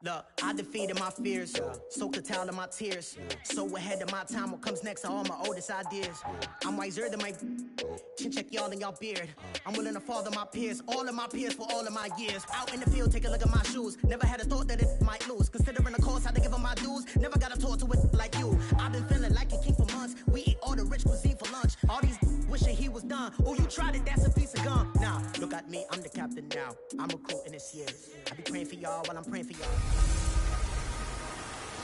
Look, I defeated my fears, so could tell of my tears. So ahead of my time, what comes next are all my oldest ideas. I'm wiser than my chin check y'all in y'all beard. I'm willing to father my peers, all of my peers for all of my years. Out in the field, take a look at my shoes. Never had a thought that it might lose. Considering the cost, I had to give them my dues. Never got a talk to it like you. I've been feeling like a king for months. We eat all the rich cuisine for lunch. All these wishing he was done. Oh, you tried it, that's a piece of gum. Nah, look at me, I'm the captain now. I'm recruiting this year. I be praying for y'all while I'm praying for y'all.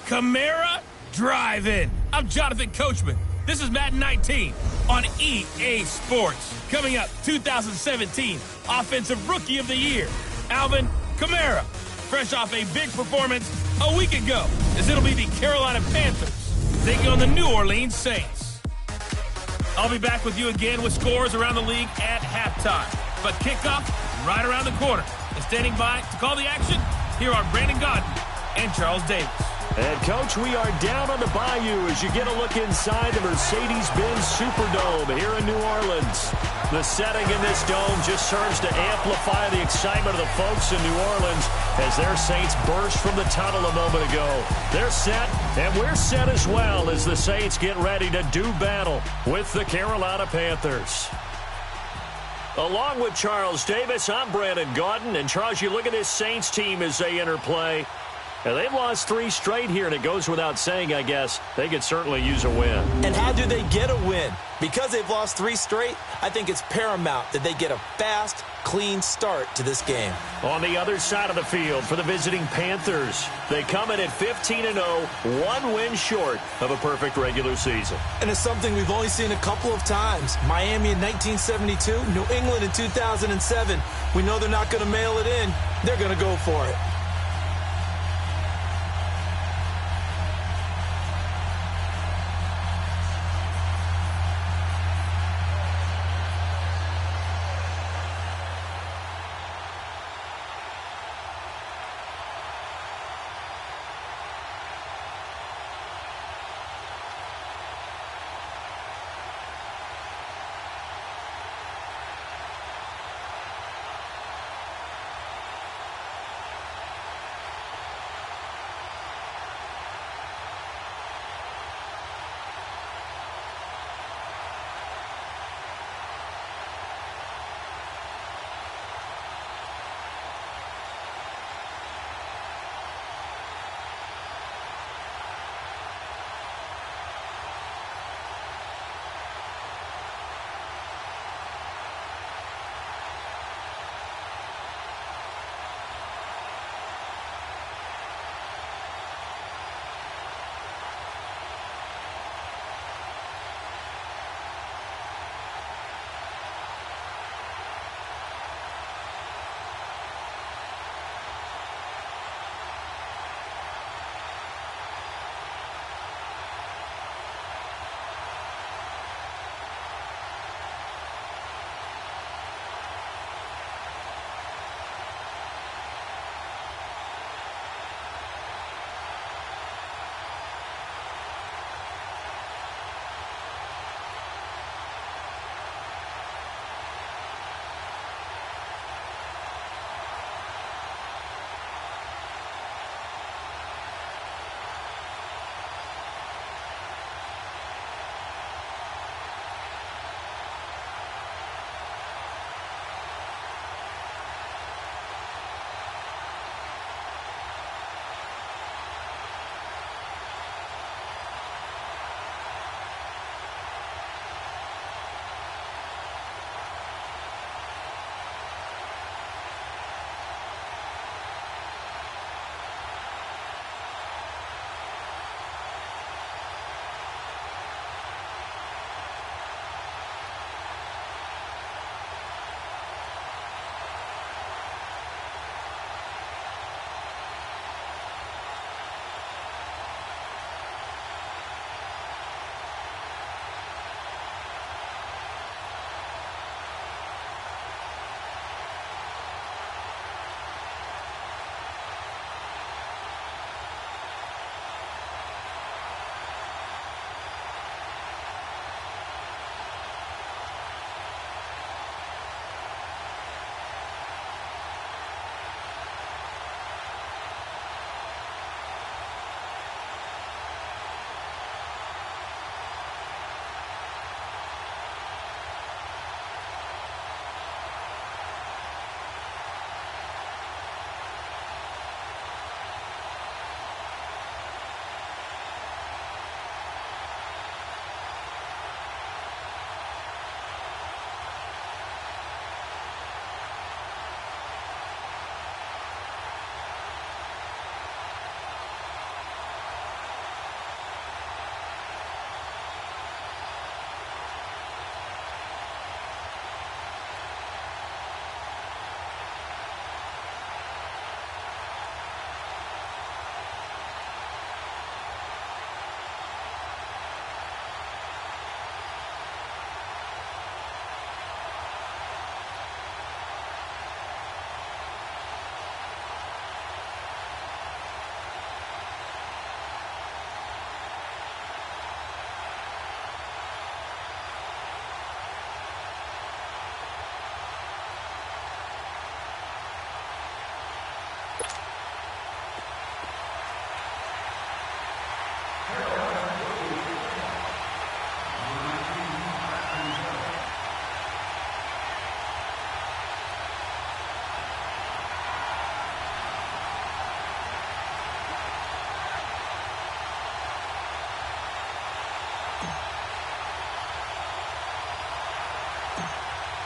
Camara Drive-In. I'm Jonathan Coachman. This is Madden 19 on EA Sports. Coming up, 2017 Offensive Rookie of the Year, Alvin Kamara. Fresh off a big performance a week ago, as it'll be the Carolina Panthers taking on the New Orleans Saints. I'll be back with you again with scores around the league at halftime. But kickoff right around the corner. And standing by to call the action, here are Brandon Gaudin and Charles Davis. And, Coach, we are down on the bayou as you get a look inside the Mercedes-Benz Superdome here in New Orleans. The setting in this dome just serves to amplify the excitement of the folks in New Orleans as their Saints burst from the tunnel a moment ago. They're set, and we're set as well as the Saints get ready to do battle with the Carolina Panthers. Along with Charles Davis, I'm Brandon Gaudin. And, Charles, you look at this Saints team as they interplay. And they've lost 3 straight here, and it goes without saying, I guess, they could certainly use a win. And how do they get a win? Because they've lost 3 straight, I think it's paramount that they get a fast, clean start to this game. On the other side of the field for the visiting Panthers, they come in at 15-0, 1 win short of a perfect regular season. And it's something we've only seen a couple of times. Miami in 1972, New England in 2007. We know they're not going to mail it in. They're going to go for it.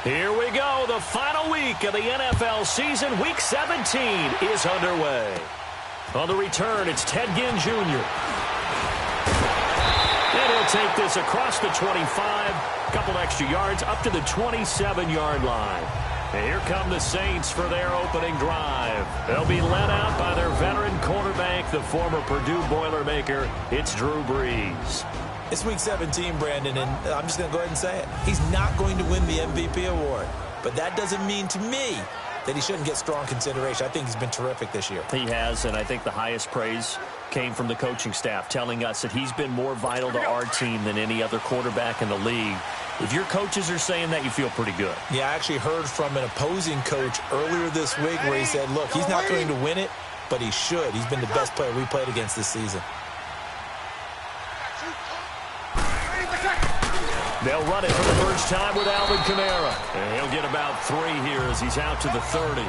Here we go. The final week of the NFL season. Week 17 is underway. On the return, it's Ted Ginn Jr. And he'll take this across the 25, a couple extra yards, up to the 27-yard line. And here come the Saints for their opening drive. They'll be led out by their veteran quarterback, the former Purdue Boilermaker. It's Drew Brees. It's Week 17, Brandon, and I'm just going to go ahead and say it. He's not going to win the MVP award. But that doesn't mean to me that he shouldn't get strong consideration. I think he's been terrific this year. He has, and I think the highest praise came from the coaching staff, telling us that he's been more vital to our team than any other quarterback in the league. If your coaches are saying that, you feel pretty good. Yeah, I actually heard from an opposing coach earlier this week where he said, look, he's not going to win it, but he should. He's been the best player we played against this season. They'll run it for the first time with Alvin Kamara. And he'll get about 3 here as he's out to the 30.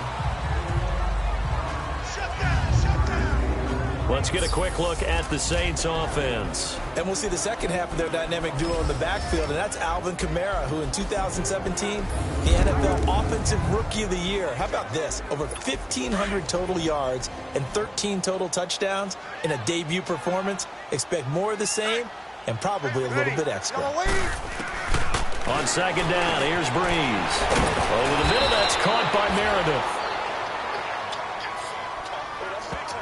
Let's get a quick look at the Saints offense. And we'll see the second half of their dynamic duo in the backfield, and that's Alvin Kamara, who in 2017, the NFL Offensive Rookie of the Year. How about this? Over 1,500 total yards and 13 total touchdowns in a debut performance. Expect more of the same and probably a little bit extra. On second down, here's Brees. Over the middle, that's caught by Meredith.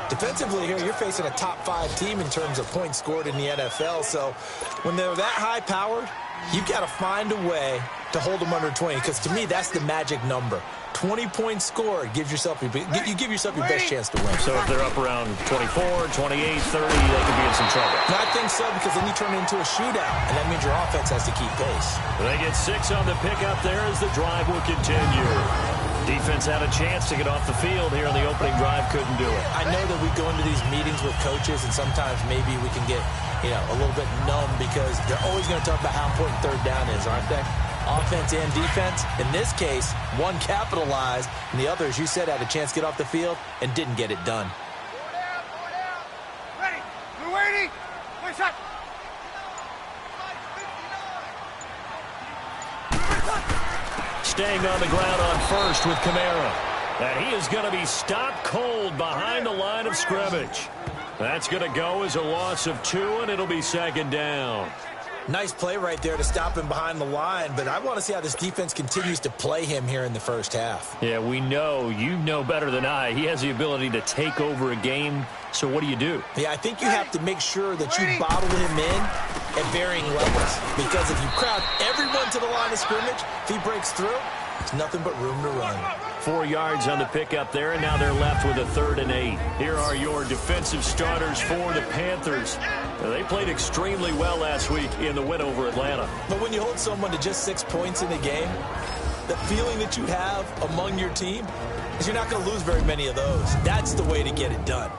Defensively here, you're facing a top-5 team in terms of points scored in the NFL. So when they're that high-powered, you've got to find a way to hold them under 20. Because to me, that's the magic number. 20 points scored gives yourself you give yourself your best chance to win. So if they're up around 24, 28, 30, they could be in some trouble. No, I think so, because then you turn it into a shootout, and that means your offense has to keep pace. They get 6 on the pickup there as the drive will continue. Defense had a chance to get off the field here on the opening drive, couldn't do it. I know that we go into these meetings with coaches, and sometimes maybe we can get, a little bit numb because they're always going to talk about how important third down is, aren't they? Offense and defense. In this case, one capitalized, and the other, as you said, had a chance to get off the field and didn't get it done. Ready. We're waiting. Wait, shot. Staying on the ground on first with Kamara. And he is going to be stopped cold behind the line of scrimmage. That's going to go as a loss of 2, and it'll be second down. Nice play right there to stop him behind the line, but I want to see how this defense continues to play him here in the first half. Yeah, we know. You know better than I. He has the ability to take over a game, so what do you do? Yeah, I think you have to make sure that you bottle him in at varying levels, because if you crowd everyone to the line of scrimmage, if he breaks through, it's nothing but room to run. 4 yards on the pickup there, and now they're left with a 3rd and 8. Here are your defensive starters for the Panthers. They played extremely well last week in the win over Atlanta. But when you hold someone to just 6 points in a game, the feeling that you have among your team is you're not going to lose very many of those. That's the way to get it done.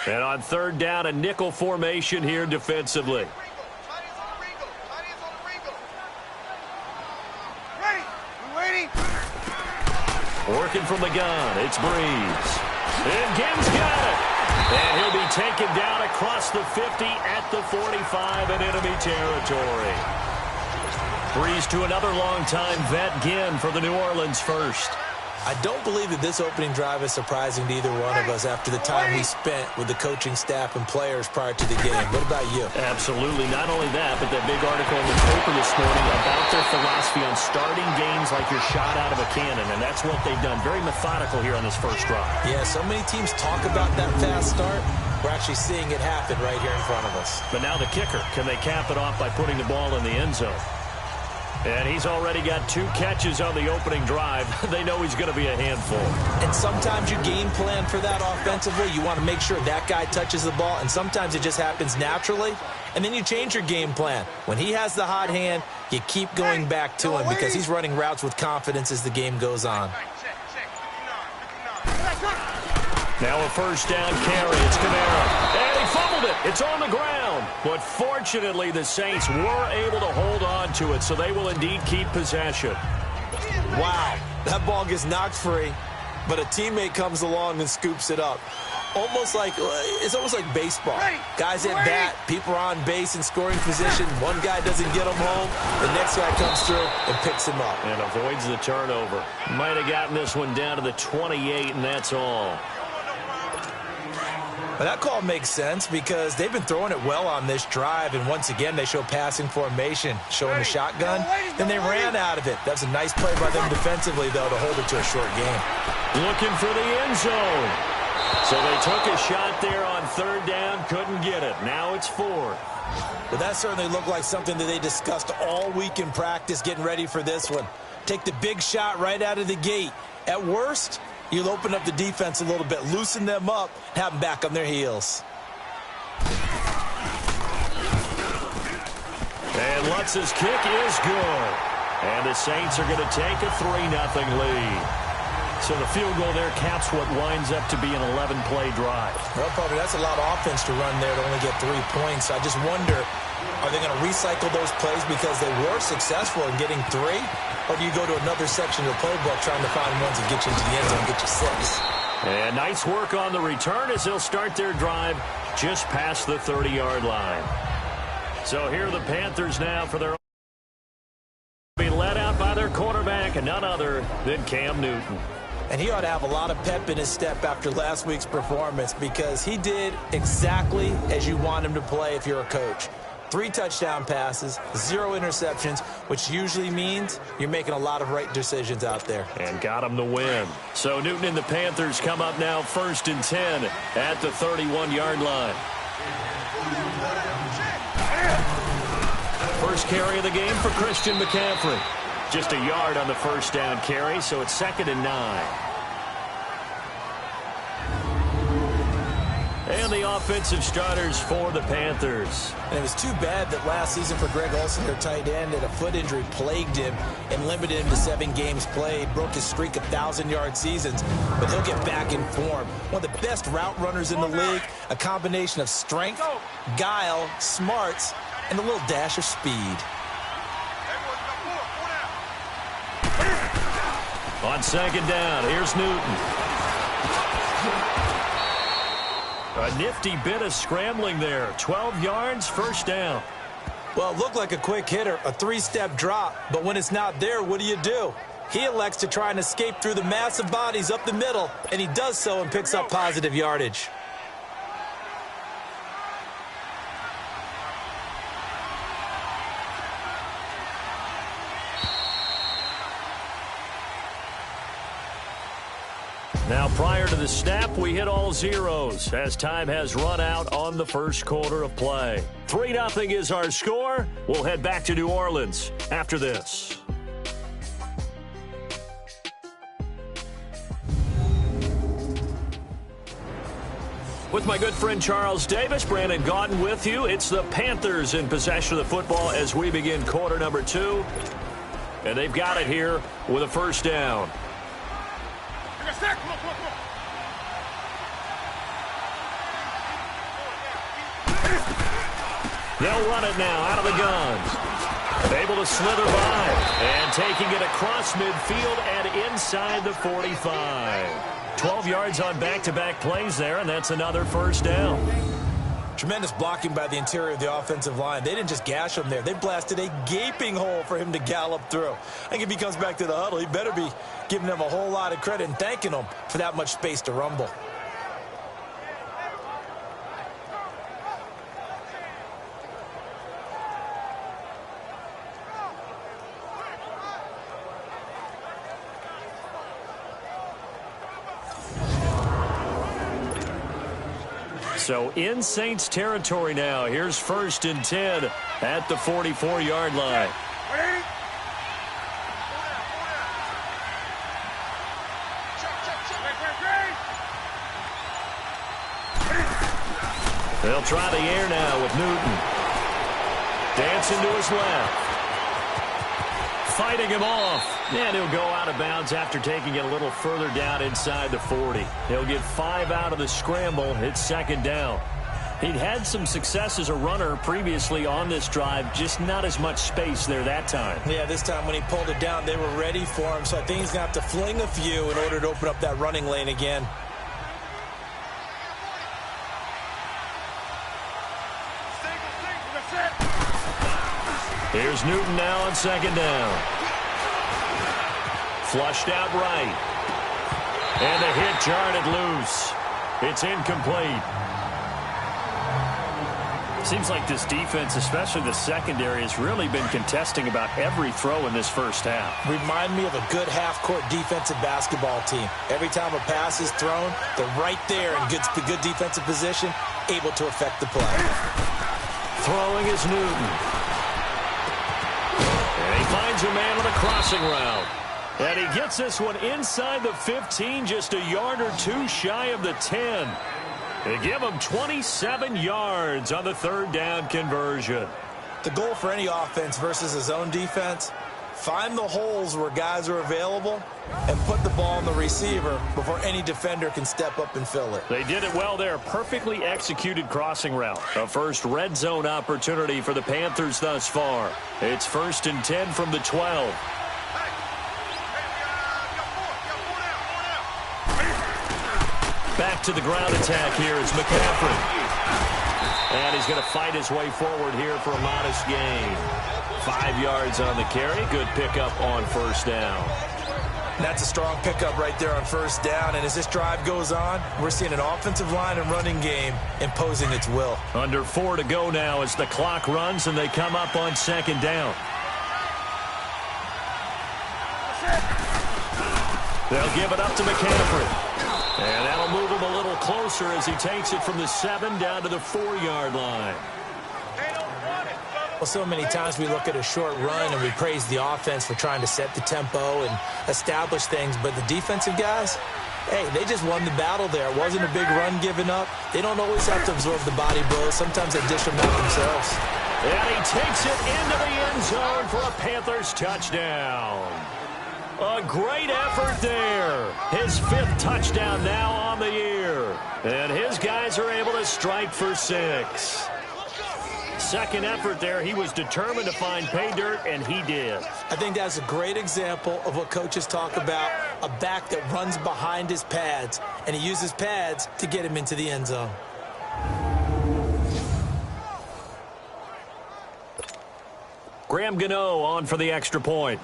And on 3rd down, a nickel formation here defensively. Working from the gun, it's Brees. And Ginn's got it. And he'll be taken down across the 50 at the 45 in enemy territory. Brees to another long-time vet, Ginn, for the New Orleans first. I don't believe that this opening drive is surprising to either one of us after the time we spent with the coaching staff and players prior to the game. What about you? Absolutely. Not only that, but that big article in the paper this morning about their philosophy on starting games like you're shot out of a cannon, and that's what they've done. Very methodical here on this first drive. Yeah, so many teams talk about that fast start. We're actually seeing it happen right here in front of us. But now the kicker. Can they cap it off by putting the ball in the end zone? And he's already got 2 catches on the opening drive. They know he's going to be a handful. And sometimes you game plan for that offensively. You want to make sure that guy touches the ball, and sometimes it just happens naturally. And then you change your game plan. When he has the hot hand, you keep going back to him because he's running routes with confidence as the game goes on. Now a first down carry. It's Kamara. And he fumbled it. It's on the ground. But fortunately, the Saints were able to hold on to it, so they will indeed keep possession. Wow. That ball gets knocked free, but a teammate comes along and scoops it up. almost like baseball. Guys at bat, people are on base in scoring position. One guy doesn't get them home. The next guy comes through and picks him up. And avoids the turnover. Might have gotten this one down to the 28, and that's all. Well, that call makes sense because they've been throwing it well on this drive, and once again they show passing formation, showing the shotgun. Then they ran out of it. That's a nice play by them defensively, though, to hold it to a short game. Looking for the end zone. So they took a shot there on third down, couldn't get it. Now it's fourth. Well, that certainly looked like something that they discussed all week in practice getting ready for this one. Take the big shot right out of the gate. At worst, you'll open up the defense a little bit, loosen them up, have them back on their heels. And Lutz's kick is good. And the Saints are going to take a 3-0 lead. So the field goal there caps what winds up to be an 11-play drive. Well, probably that's a lot of offense to run there to only get 3 points. I just wonder, are they going to recycle those plays because they were successful in getting 3? Or do you go to another section of the playbook trying to find ones that get you into the end zone and get you 6? And nice work on the return as they'll start their drive just past the 30-yard line. So here are the Panthers now for their be led out by their quarterback and none other than Cam Newton. And he ought to have a lot of pep in his step after last week's performance because he did exactly as you want him to play if you're a coach. 3 touchdown passes, 0 interceptions, which usually means you're making a lot of right decisions out there. And got him the win. So Newton and the Panthers come up now 1st and 10 at the 31-yard line. First carry of the game for Christian McCaffrey. Just a yard on the first down carry, so it's 2nd and 9. And the offensive starters for the Panthers. And it was too bad that last season for Greg Olsen, their tight end, that a foot injury plagued him and limited him to 7 games played, broke his streak of 1,000-yard seasons, but he'll get back in form. One of the best route runners in the league, a combination of strength, guile, smarts, and a little dash of speed. On 2nd down, here's Newton. A nifty bit of scrambling there. 12 yards, first down. Well, it looked like a quick hitter, a 3-step drop. But when it's not there, what do? He elects to try and escape through the massive bodies up the middle, and he does so and picks up positive yardage. Now, prior to the snap, we hit all zeros as time has run out on the first quarter of play. 3-0 is our score. We'll head back to New Orleans after this. With my good friend Charles Davis, Brandon Gaudin with you. It's the Panthers in possession of the football as we begin quarter number 2. And they've got it here with a first down. They'll run it now out of the gun. Able to slither by and taking it across midfield and inside the 45. 12 yards on back-to-back plays there, and that's another first down. Tremendous blocking by the interior of the offensive line. They didn't just gash him there. They blasted a gaping hole for him to gallop through. I think if he comes back to the huddle, he better be giving them a whole lot of credit and thanking them for that much space to rumble. So in Saints territory now. Here's 1st and 10 at the 44-yard line. They'll try the air now with Newton. Dancing to his left. Fighting him off. And he'll go out of bounds after taking it a little further down inside the 40. He'll get 5 out of the scramble. It's 2nd down. He'd had some success as a runner previously on this drive, just not as much space there that time. Yeah, this time when he pulled it down, they were ready for him. So I think he's going to have to fling a few in order to open up that running lane again. Here's Newton now on second down. Flushed out right. And the hit jarred loose. It's incomplete. Seems like this defense, especially the secondary, has really been contesting about every throw in this first half. Remind me of a good half-court defensive basketball team. Every time a pass is thrown, they're right there in good defensive position, able to affect the play. Throwing is Newton. And he finds a man on a crossing route. And he gets this one inside the 15, just a yard or two shy of the 10. They give him 27 yards on the third down conversion. The goal for any offense versus a zone defense, find the holes where guys are available and put the ball on the receiver before any defender can step up and fill it. They did it well there. Perfectly executed crossing route. A first red zone opportunity for the Panthers thus far. It's 1st and 10 from the 12. Back to the ground attack here is McCaffrey. And he's going to fight his way forward here for a modest gain. 5 yards on the carry. Good pickup on first down. That's a strong pickup right there on first down. And as this drive goes on, we're seeing an offensive line and running game imposing its will. Under 4 to go now as the clock runs and they come up on second down. They'll give it up to McCaffrey. And that'll move him a little closer as he takes it from the 7 down to the 4-yard line. Well, so many times we look at a short run and we praise the offense for trying to set the tempo and establish things. But the defensive guys, hey, they just won the battle there. It wasn't a big run given up. They don't always have to absorb the body blows. Sometimes they dish them out themselves. And he takes it into the end zone for a Panthers touchdown. A great effort there. His 5th touchdown now on the year. And his guys are able to strike for 6. Second effort there. He was determined to find pay dirt, and he did. I think that's a great example of what coaches talk about, a back that runs behind his pads, and he uses pads to get him into the end zone. Graham Gano on for the extra point.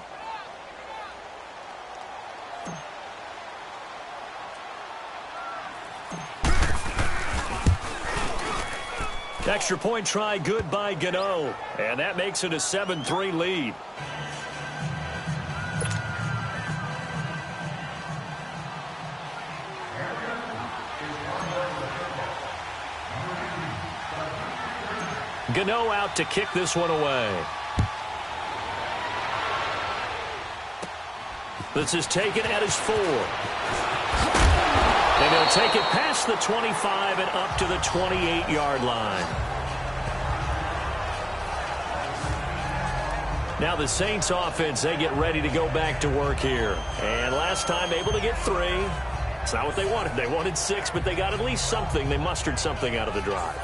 Extra point try good by Gano. And that makes it a 7-3 lead. Gano out to kick this one away. This is taken at his 4. And he'll take it past the 25 and up to the 28-yard line. Now the Saints offense, they get ready to go back to work here. And last time able to get 3. It's not what they wanted. They wanted 6, but they got at least something. They mustered something out of the drive.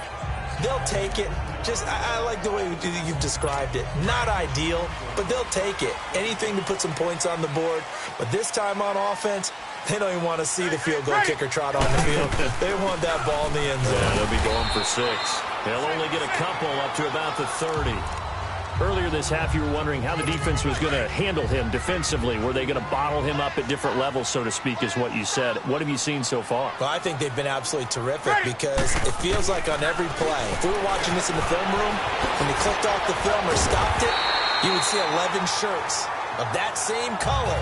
They'll take it. I like the way you've described it. Not ideal, but they'll take it. Anything to put some points on the board. But this time on offense, they don't even want to see the field goal kicker trot on the field. They want that ball in the end zone. Yeah, they'll be going for 6. They'll only get a couple up to about the 30. Earlier this half, you were wondering how the defense was going to handle him defensively. Were they going to bottle him up at different levels, so to speak, is what you said. What have you seen so far? Well, I think they've been absolutely terrific because it feels like on every play, if we were watching this in the film room, when they clicked off the film or stopped it, you would see 11 shirts of that same color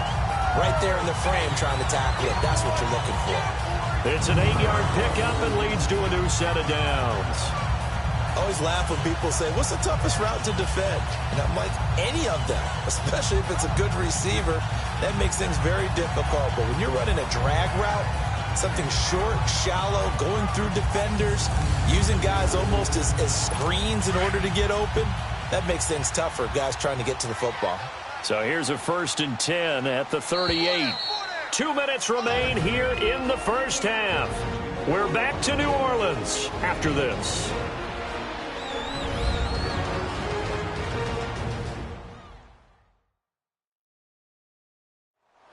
right there in the frame trying to tackle it. That's what you're looking for. It's an 8-yard pickup and leads to a new set of downs. I always laugh when people say, what's the toughest route to defend? And I'm like, any of them, especially if it's a good receiver. That makes things very difficult. But when you're running a drag route, something short, shallow, going through defenders, using guys almost as screens in order to get open, that makes things tougher, guys trying to get to the football. So here's a 1st and 10 at the 38. 2 minutes remain here in the first half. We're back to New Orleans after this.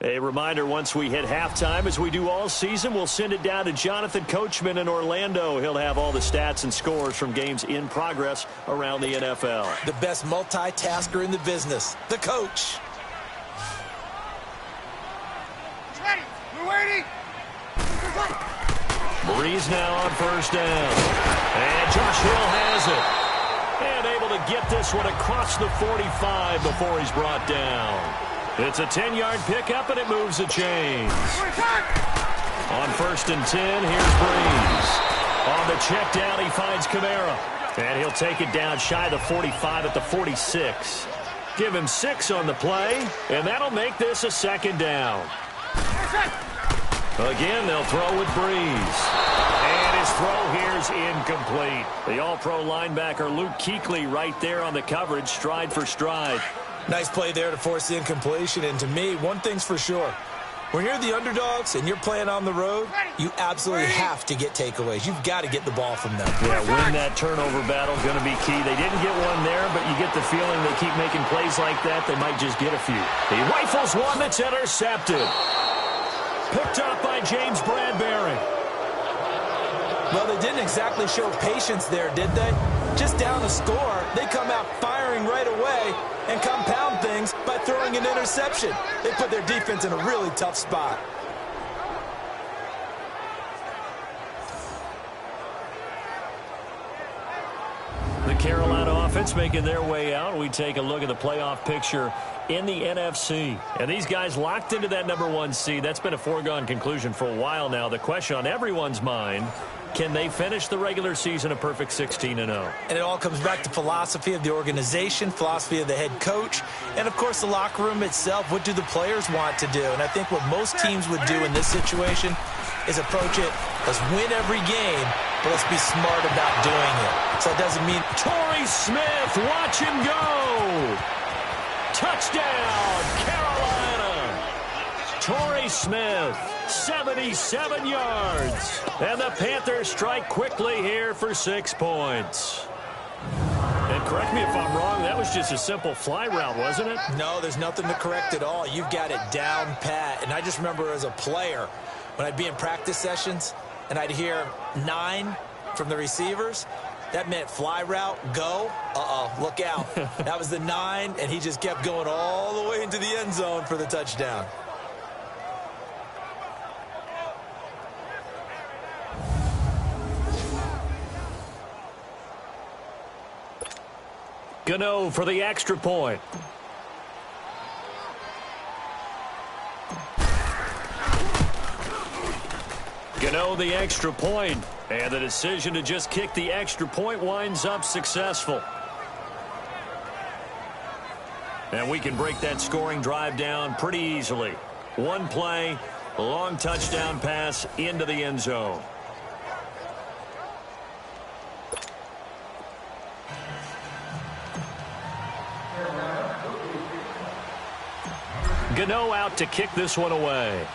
A reminder, once we hit halftime, as we do all season, we'll send it down to Jonathan Coachman in Orlando. He'll have all the stats and scores from games in progress around the NFL. The best multitasker in the business, the coach. Ready. We're waiting. Breeze now on first down. And Josh Hill has it. And able to get this one across the 45 before he's brought down. It's a 10-yard pickup, and it moves the chains. On first and 10, here's Breeze. On the check down, he finds Kamara. And he'll take it down shy of the 45 at the 46. Give him 6 on the play, and that'll make this a second down. Again, they'll throw with Breeze. And his throw here's incomplete. The all-pro linebacker Luke Kuechly right there on the coverage, stride for stride. Nice play there to force the incompletion. And to me, one thing's for sure. When you're the underdogs and you're playing on the road, you absolutely have to get takeaways. You've got to get the ball from them. Yeah, win that turnover battle going to be key. They didn't get one there, but you get the feeling they keep making plays like that, they might just get a few. He rifles one that's intercepted. Picked up by James Bradbury. Well, they didn't exactly show patience there, did they? Just down a score, they come out firing right away and compound things by throwing an interception. They put their defense in a really tough spot. The Carolina offense making their way out. We take a look at the playoff picture in the NFC. And these guys locked into that #1 seed. That's been a foregone conclusion for a while now. The question on everyone's mind, can they finish the regular season a perfect 16-0? And it all comes back to philosophy of the organization, philosophy of the head coach, and, of course, the locker room itself. What do the players want to do? And I think what most teams would do in this situation is approach it, let's win every game, but let's be smart about doing it. So it doesn't mean... Torrey Smith, watch him go! Touchdown, Carolina! Torrey Smith, 77 yards. And the Panthers strike quickly here for 6 points. And correct me if I'm wrong, that was just a simple fly route, wasn't it? No, there's nothing to correct at all. You've got it down pat. And I just remember as a player, when I'd be in practice sessions and I'd hear 9 from the receivers, that meant fly route, go, look out. That was the 9, and he just kept going all the way into the end zone for the touchdown. Gano for the extra point. Gano the extra point. And the decision to just kick the extra point winds up successful. And we can break that scoring drive down pretty easily. One play, long touchdown pass into the end zone. Gano out to kick this one away.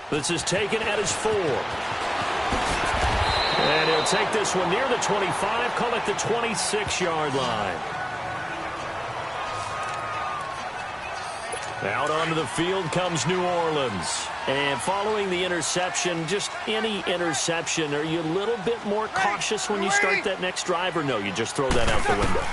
This is taken at his 4. And he'll take this one near the 25, call it the 26-yard line. Out onto the field comes New Orleans. And following the interception, just any interception, are you a little bit more cautious when you start that next drive, or no, you just throw that out the window?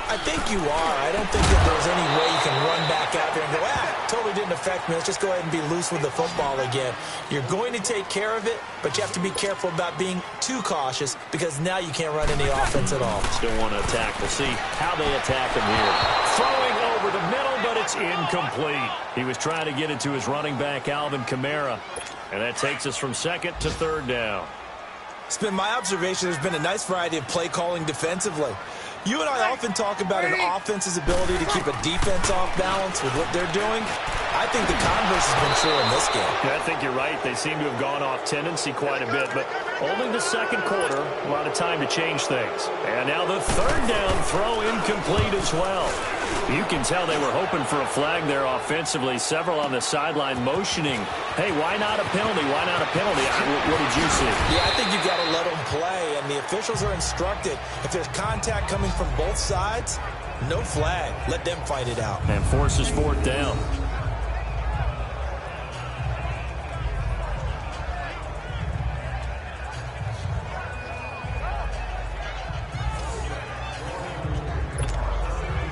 I think you are. I don't think that there's any way you can run back out there and go, totally didn't affect me. Let's just go ahead and be loose with the football again. You're going to take care of it, but you have to be careful about being too cautious because now you can't run any offense at all. Still want to attack. We'll see how they attack him here. Throwing over the middle, but it's incomplete. He was trying to get it to his running back, Alvin Kamara. And that takes us from second to third down. It's been my observation there's been a nice variety of play calling defensively. You and I often talk about an offense's ability to keep a defense off balance with what they're doing. I think the converse has been true in this game. Yeah, I think you're right. They seem to have gone off tendency quite a bit, but only the second quarter, a lot of time to change things. And now the third down throw incomplete as well. You can tell they were hoping for a flag there offensively. Several on the sideline motioning, hey, why not a penalty? Why not a penalty? What did you see? Yeah, I think you've got to let them play, and the officials are instructed. If there's contact coming from both sides, no flag. Let them fight it out. And forces fourth down.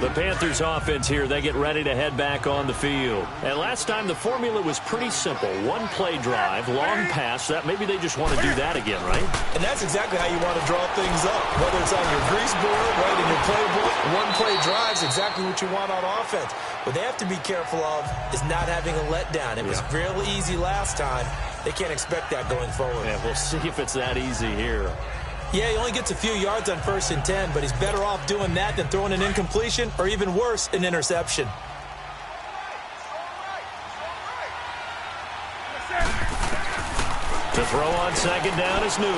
The Panthers offense here, they get ready to head back on the field. And last time the formula was pretty simple. One play drive, long pass. That maybe they just want to do that again, right? And that's exactly how you want to draw things up. Whether it's on your grease board, right in your playbook, one play drive is exactly what you want on offense. What they have to be careful of is not having a letdown. It was real easy last time. They can't expect that going forward. Yeah, we'll see if it's that easy here. Yeah, he only gets a few yards on 1st and 10, but he's better off doing that than throwing an incompletion or even worse, an interception. To throw on second down is Newton.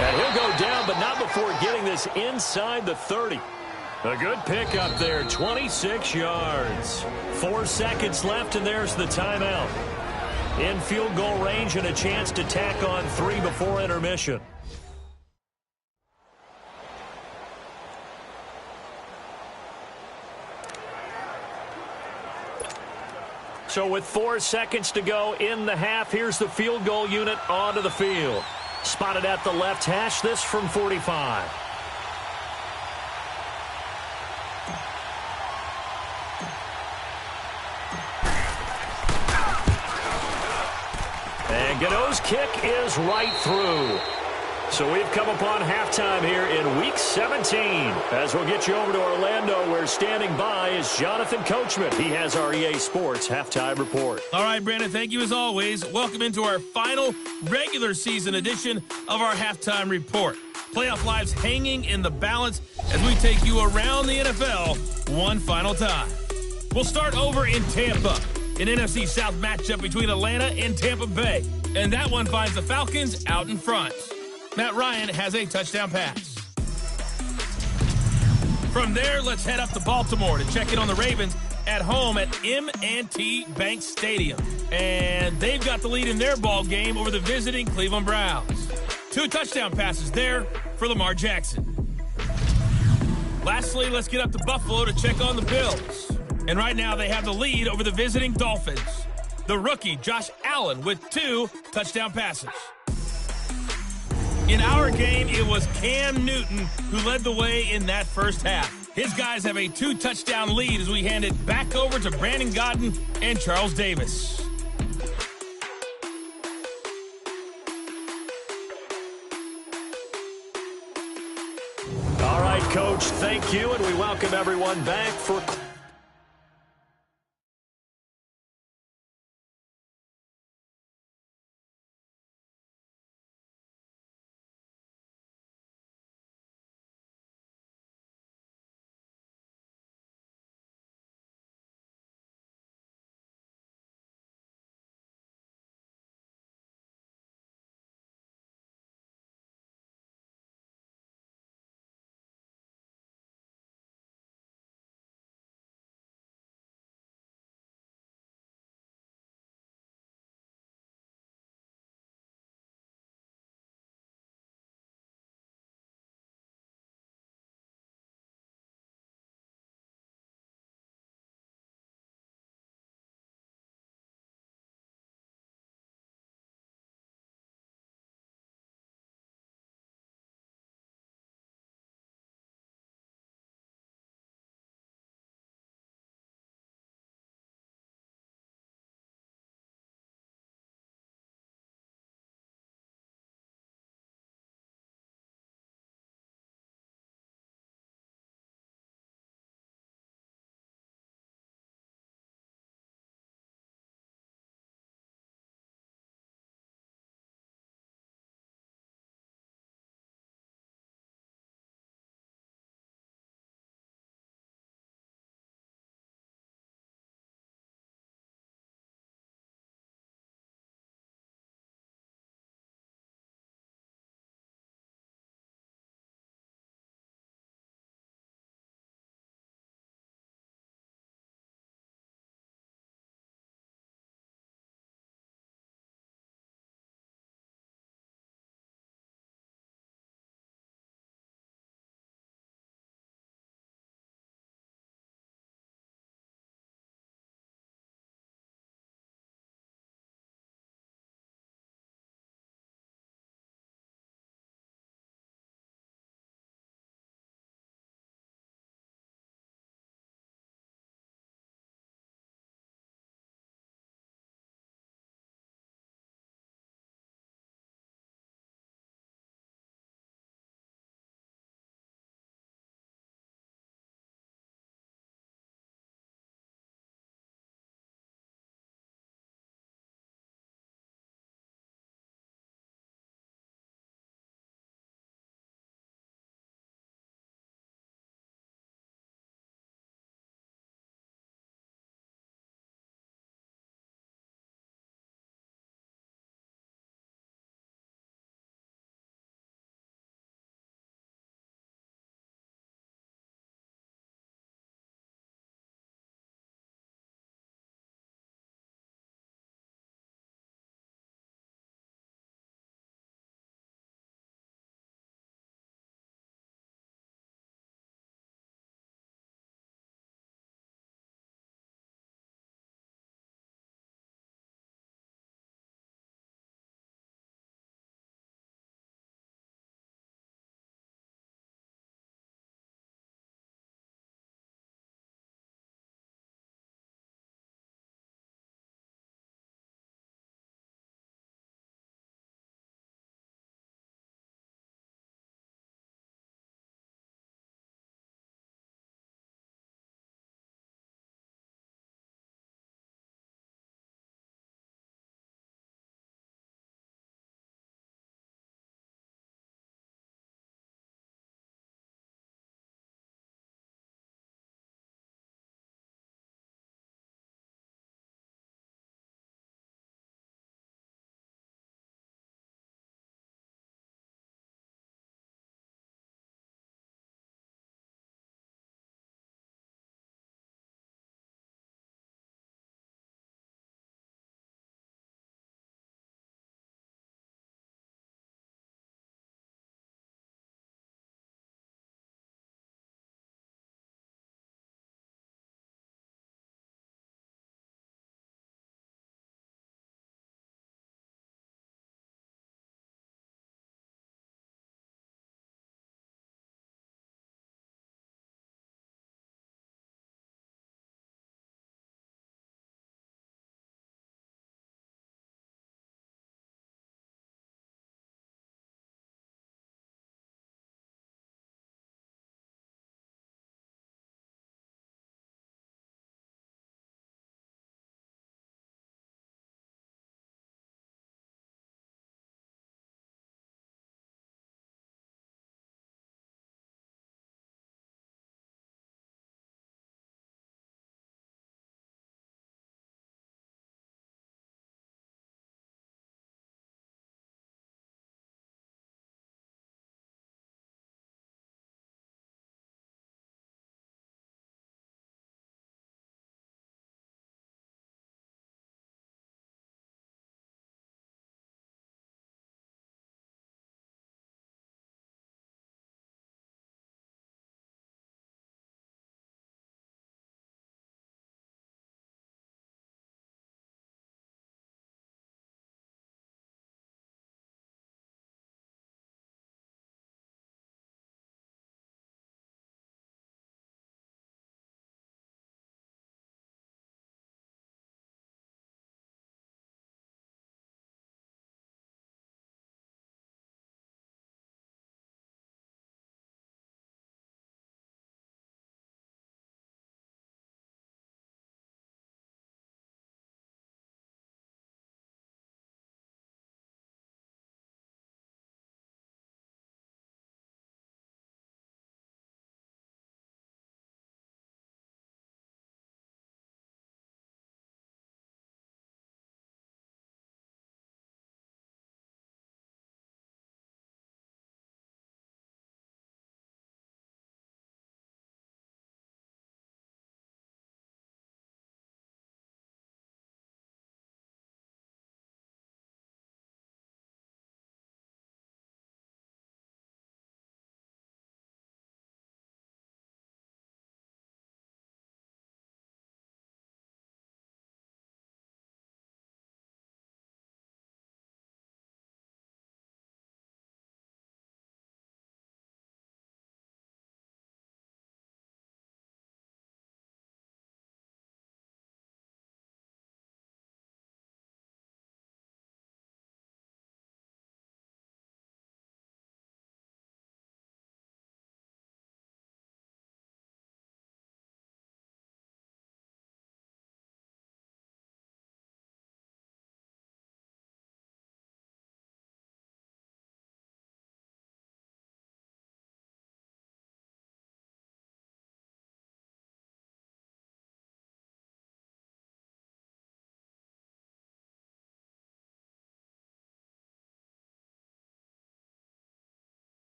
And he'll go down, but not before getting this inside the 30. A good pickup there, 26 yards. 4 seconds left, and there's the timeout. In field goal range and a chance to tack on 3 before intermission. So with 4 seconds to go in the half, here's the field goal unit onto the field. Spotted at the left hash, this from 45. And Godot's kick is right through. So we've come upon halftime here in Week 17. As we'll get you over to Orlando, where standing by is Jonathan Coachman. He has our EA Sports halftime report. All right, Brandon, thank you as always. Welcome into our final regular season edition of our halftime report. Playoff lives hanging in the balance as we take you around the NFL one final time. We'll start over in Tampa. An NFC South matchup between Atlanta and Tampa Bay. And that one finds the Falcons out in front. Matt Ryan has a touchdown pass. From there, let's head up to Baltimore to check in on the Ravens at home at M&T Bank Stadium. And they've got the lead in their ball game over the visiting Cleveland Browns. 2 touchdown passes there for Lamar Jackson. Lastly, let's get up to Buffalo to check on the Bills. And right now they have the lead over the visiting Dolphins. The rookie, Josh Allen, with 2 touchdown passes. In our game, it was Cam Newton who led the way in that first half. His guys have a 2-touchdown lead as we hand it back over to Brandon Godden and Charles Davis. All right, Coach, thank you, and we welcome everyone back for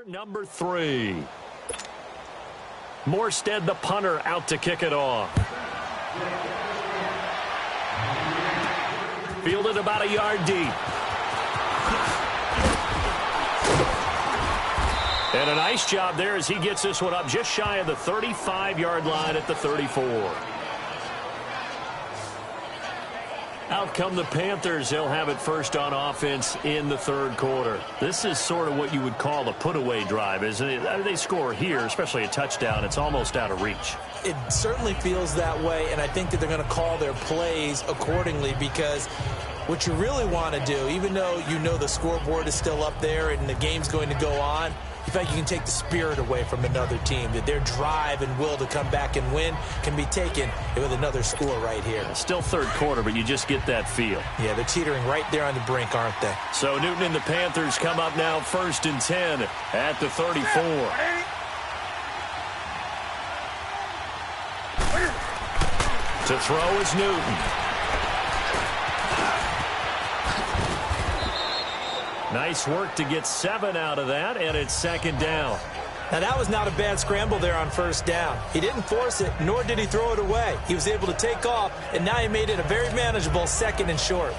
Number 3. Morstead, the punter, out to kick it off. Fielded about a yard deep. And a nice job there as he gets this one up just shy of the 35-yard line at the 34. Out come the Panthers. They'll have it first on offense in the third quarter. This is sort of what you would call a put-away drive, isn't it? I mean, they score here, especially a touchdown. It's almost out of reach. It certainly feels that way, and I think that they're going to call their plays accordingly because what you really want to do, even though you know the scoreboard is still up there and the game's going to go on, in fact, you can take the spirit away from another team, that their drive and will to come back and win can be taken with another score right here. Still third quarter, but you just get that feel. Yeah, they're teetering right there on the brink, aren't they? So Newton and the Panthers come up now first and 10 at the 34. To throw is Newton. Nice work to get 7 out of that, and it's second down. Now, that was not a bad scramble there on first down. He didn't force it, nor did he throw it away. He was able to take off, and now he made it a very manageable second and short.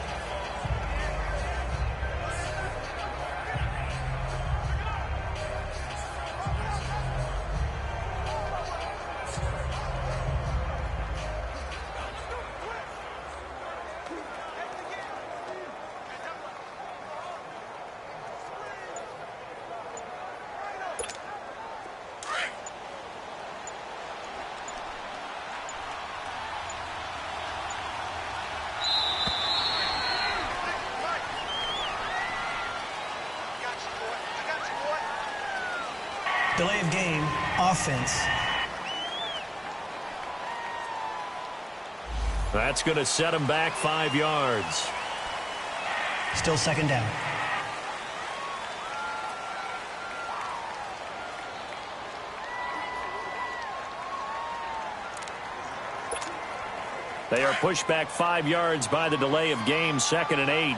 Delay of game, offense. That's going to set him back 5 yards. Still second down. They are pushed back 5 yards by the delay of game, 2nd and 8.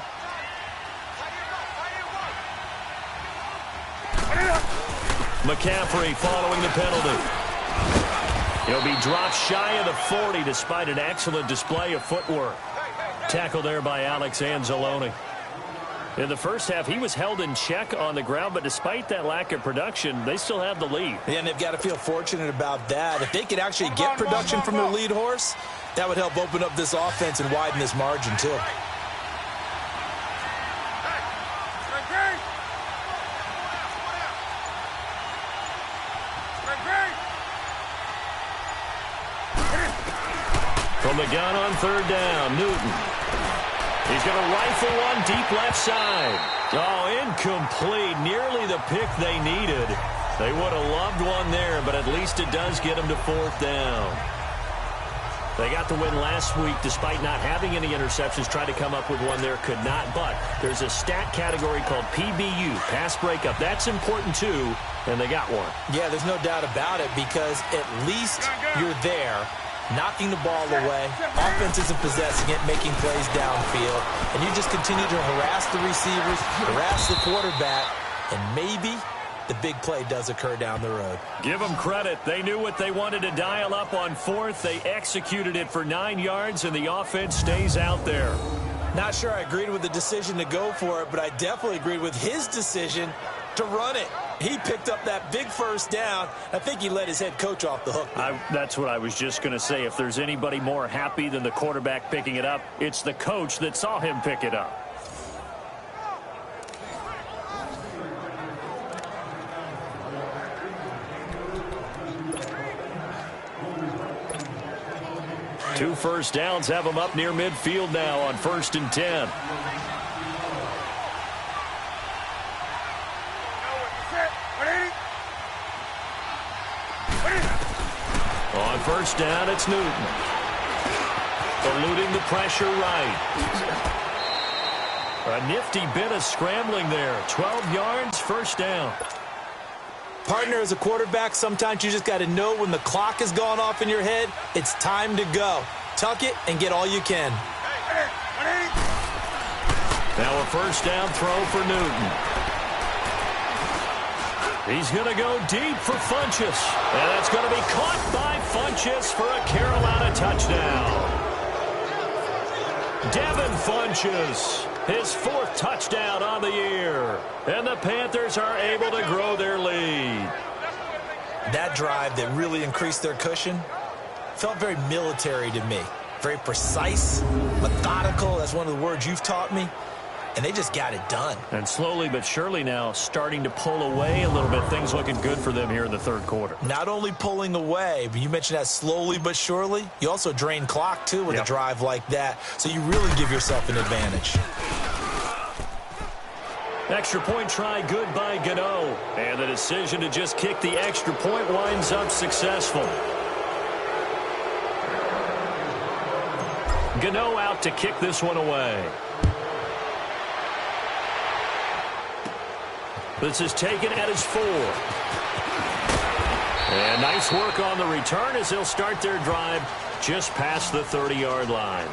McCaffrey following the penalty. He'll be dropped shy of the 40 despite an excellent display of footwork. Tackle there by Alex Anzalone. In the first half, he was held in check on the ground, but despite that lack of production, they still have the lead. Yeah, and they've got to feel fortunate about that. If they could actually get production from their lead horse, that would help open up this offense and widen this margin, too. From the gun on third down, Newton. He's going to rifle one deep left side. Oh, incomplete. Nearly the pick they needed. They would have loved one there, but at least it does get them to fourth down. They got the win last week despite not having any interceptions. Tried to come up with one there, could not. But there's a stat category called PBU, pass breakup. That's important too, and they got one. Yeah, there's no doubt about it because at least you're there, knocking the ball away, offense isn't possessing it, making plays downfield, and you just continue to harass the receivers, harass the quarterback, and maybe the big play does occur down the road. Give them credit. They knew what they wanted to dial up on fourth. They executed it for 9 yards, and the offense stays out there. Not sure I agreed with the decision to go for it, but I definitely agreed with his decision to run it. He picked up that big first down. I think he let his head coach off the hook. That's what I was just going to say. If there's anybody more happy than the quarterback picking it up, it's the coach that saw him pick it up. Two first downs have them up near midfield now on 1st and 10. On first down, it's Newton. Eluding the pressure right. A nifty bit of scrambling there. 12 yards, first down. Partner, as a quarterback, sometimes you just got to know when the clock has gone off in your head, it's time to go. Tuck it and get all you can. Now a first down throw for Newton. He's going to go deep for Funchess. And that's going to be caught by Funchess for a Carolina touchdown. Devin Funchess, his 4th touchdown on the year. And the Panthers are able to grow their lead. That drive that really increased their cushion felt very military to me. Very precise, methodical. That's one of the words you've taught me. And they just got it done. And slowly but surely now starting to pull away a little bit. Things looking good for them here in the 3rd quarter. Not only pulling away, but you mentioned that slowly but surely. You also drain clock, too, with a drive like that. So you really give yourself an advantage. Extra point try good by Gano. And the decision to just kick the extra point winds up successful. Gano out to kick this one away. This is taken at his 4. And nice work on the return as they'll start their drive just past the 30-yard line.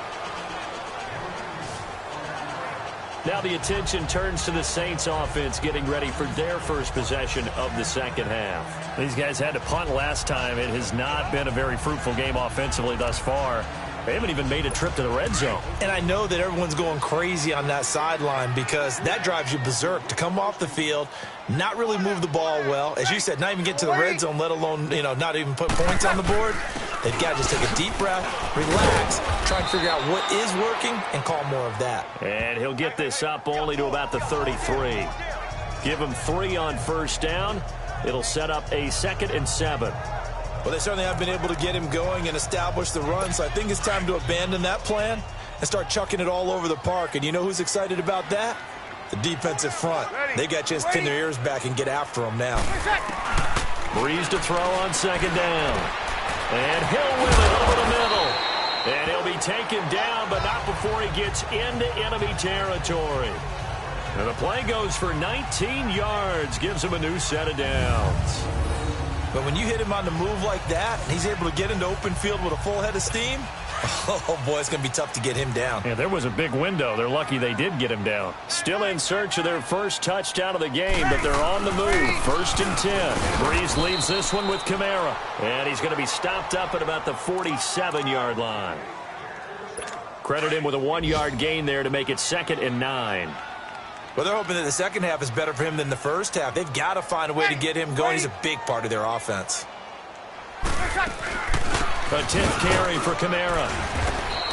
Now the attention turns to the Saints offense getting ready for their first possession of the second half. These guys had to punt last time. It has not been a very fruitful game offensively thus far. They haven't even made a trip to the red zone. And I know that everyone's going crazy on that sideline because that drives you berserk to come off the field, not really move the ball well. As you said, not even get to the red zone, let alone, not even put points on the board. They've got to just take a deep breath, relax, try and figure out what is working, and call more of that. And he'll get this up only to about the 33. Give him 3 on first down. It'll set up a 2nd and 7. Well, they certainly have been able to get him going and establish the run, so I think it's time to abandon that plan and start chucking it all over the park. And you know who's excited about that? The defensive front. They got a chance to pin their ears back and get after him now. Breeze to throw on 2nd down. And he'll win it over the middle. And he'll be taken down, but not before he gets into enemy territory. And the play goes for 19 yards, gives him a new set of downs. But when you hit him on the move like that, and he's able to get into open field with a full head of steam, oh, boy, it's going to be tough to get him down. Yeah, there was a big window. They're lucky they did get him down. Still in search of their first touchdown of the game, but they're on the move. 1st and 10. Breeze leaves this one with Kamara. And he's going to be stopped up at about the 47-yard line. Credit him with a 1-yard gain there to make it 2nd and 9. Well, they're hoping that the second half is better for him than the first half. They've got to find a way to get him going. He's a big part of their offense. A 10th carry for Kamara.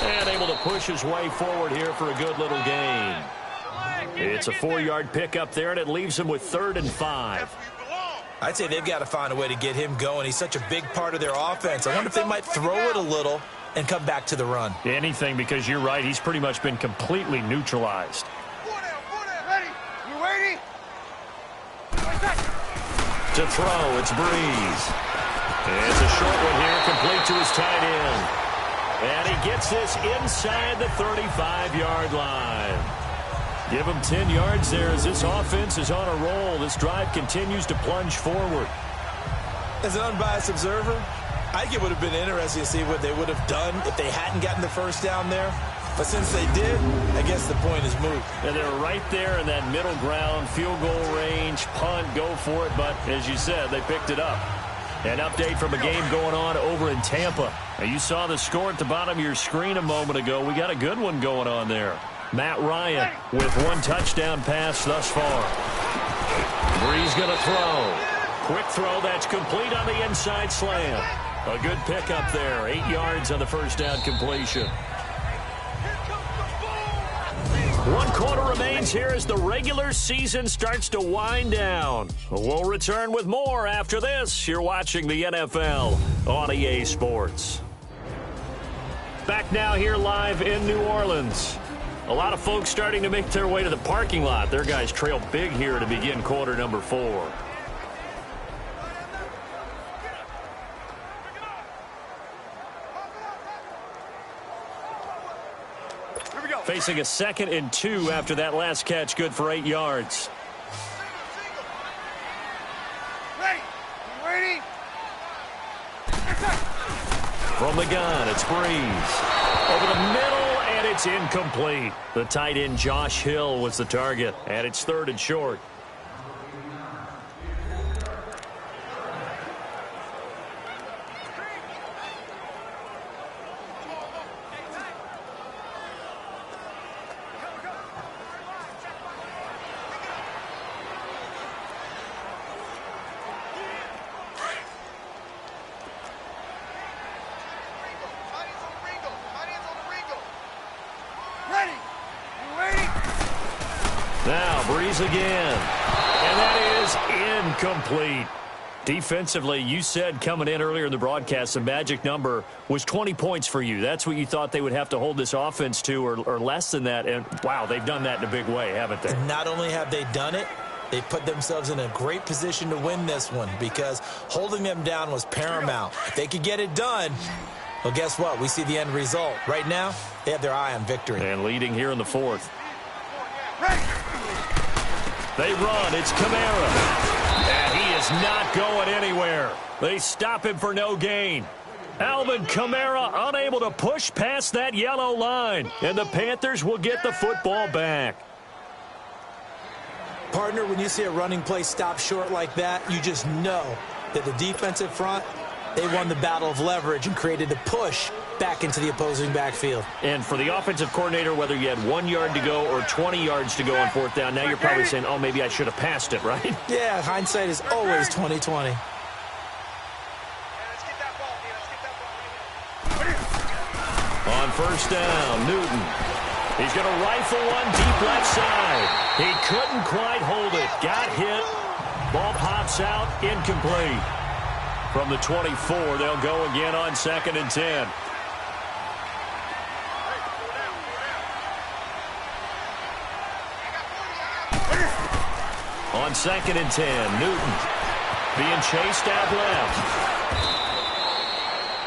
And able to push his way forward here for a good little gain. It's a 4-yard pickup there, and it leaves him with 3rd and 5. I'd say they've got to find a way to get him going. He's such a big part of their offense. I wonder if they might throw it a little and come back to the run. Anything, because you're right. He's pretty much been completely neutralized. To throw, it's Breeze. It's a short one here, complete to his tight end. And he gets this inside the 35-yard line. Give him 10 yards there as this offense is on a roll. This drive continues to plunge forward. As an unbiased observer, I think it would have been interesting to see what they would have done if they hadn't gotten the first down there. But since they did, I guess the point is moot. And they're right there in that middle ground, field goal range, punt, go for it. But as you said, they picked it up. An update from a game going on over in Tampa. Now, you saw the score at the bottom of your screen a moment ago. We got a good one going on there. Matt Ryan with 1 touchdown pass thus far. Breeze going to throw. Quick throw that's complete on the inside slam. A good pickup there. 8 yards on the first down completion. 1 quarter remains here as the regular season starts to wind down. We'll return with more after this. You're watching the NFL on EA Sports. Back now here live in New Orleans. A lot of folks starting to make their way to the parking lot. Their guys trail big here to begin quarter number 4. Facing a 2nd and 2 after that last catch, good for 8 yards. Ready? From the gun, it's Breeze. Over the middle, and it's incomplete. The tight end, Josh Hill, was the target, and it's 3rd and short. tries again. And that is incomplete. Defensively, you said coming in earlier in the broadcast, the magic number was 20 points for you. That's what you thought they would have to hold this offense to, or less than that. And, wow, they've done that in a big way, haven't they? And not only have they done it, they put themselves in a great position to win this one because holding them down was paramount. If they could get it done, well, guess what? We see the end result. Right now, they have their eye on victory. And leading here in the fourth. They run. It's Kamara. And he is not going anywhere. They stop him for no gain. Alvin Kamara unable to push past that yellow line. And the Panthers will get the football back. Partner, when you see a running play stop short like that, you just know that the defensive front, they won the battle of leverage and created a push back into the opposing backfield. And for the offensive coordinator, whether you had 1 yard to go or 20 yards to go on fourth down, now you're probably saying, oh, maybe I should have passed it, right? Yeah, hindsight is always 20/20. On first down, Newton. He's going to rifle one deep left side. He couldn't quite hold it. Got hit. Ball pops out. Incomplete. From the 24, they'll go again on 2nd and 10. On 2nd and 10, Newton being chased out left.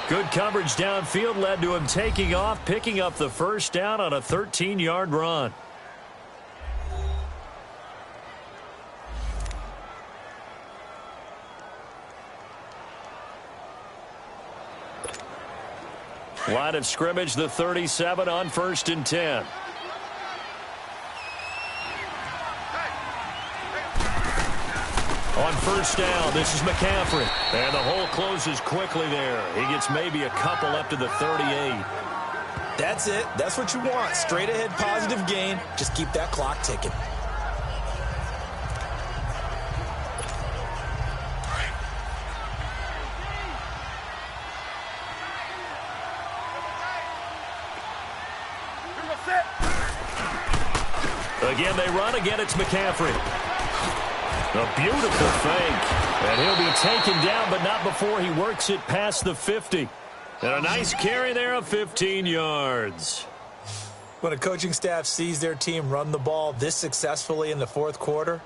Good coverage downfield led to him taking off, picking up the first down on a 13-yard run. Line of scrimmage, the 37 on 1st and 10. On first down, this is McCaffrey. And the hole closes quickly there. He gets maybe a couple up to the 38. That's it. That's what you want. Straight ahead positive gain. Just keep that clock ticking. Again, they run. Again, it's McCaffrey. A beautiful fake. And he'll be taken down, but not before he works it past the 50. And a nice carry there of 15 yards. When a coaching staff sees their team run the ball this successfully in the fourth quarter,